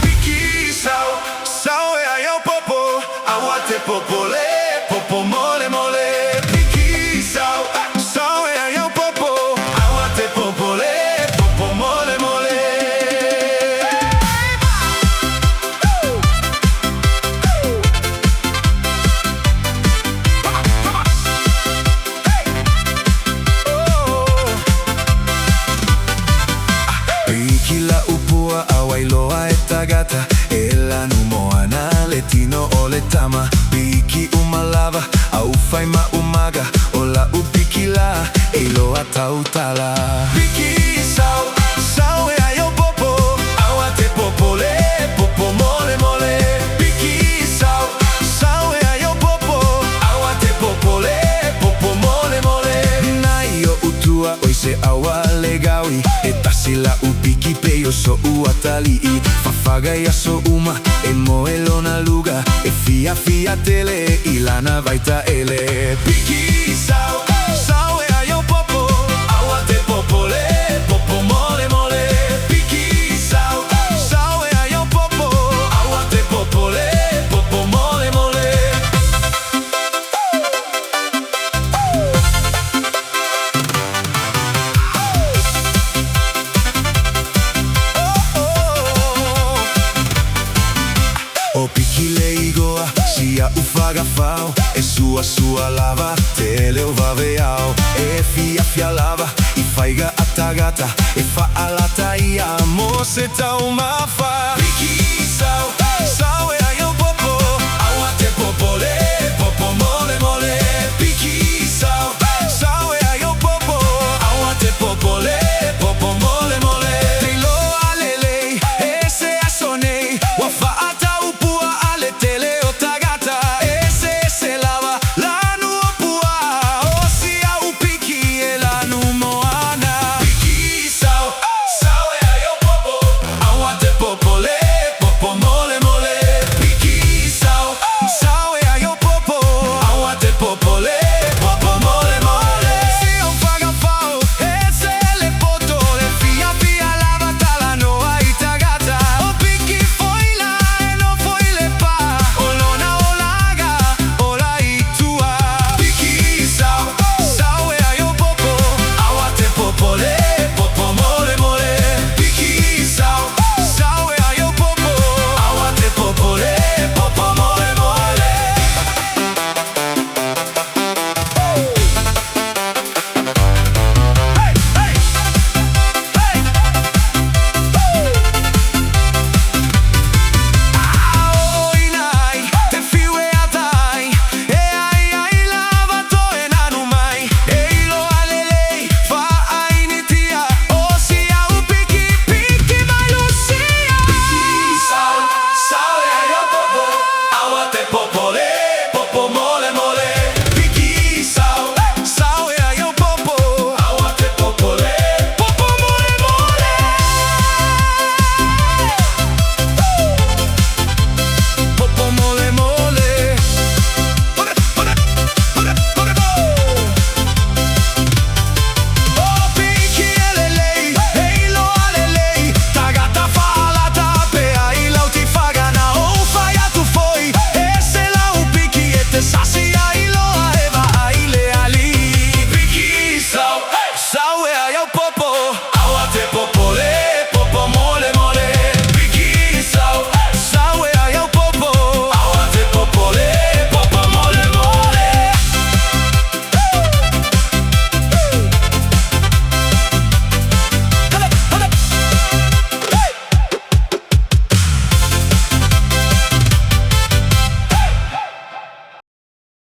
Piki sao, sao e ai popo, awate popole, popo mole mole. Piki sao, sao e ai popo, awate popole, popo mole mole. Piki la upua awailoa e tagata e la numoana le tino o le tama. Piki umalava au fai ma umaga o la upiki la e lo atautala. Piki sao, sao e ai popo, awate popole, popo mole mole. Piki sao, sao e ai popo, awate popole, popo mole mole. Nai o utua oise awa legawi e tasila upiki peio so uatali'i. Fafagai aso uma e moelona luga e fia fia tele ilana vaita ele. Piki sao, sao e ai popo, awate popole, popo mole mole. Piki sao, sao e ai popo, awate popole, popo mole mole. O piki le igoa, sia ufaga fao e sua lava, te leo vaveao e fia lava, i faiga atagata e fa alata i amo se tau mafa. Piki sao,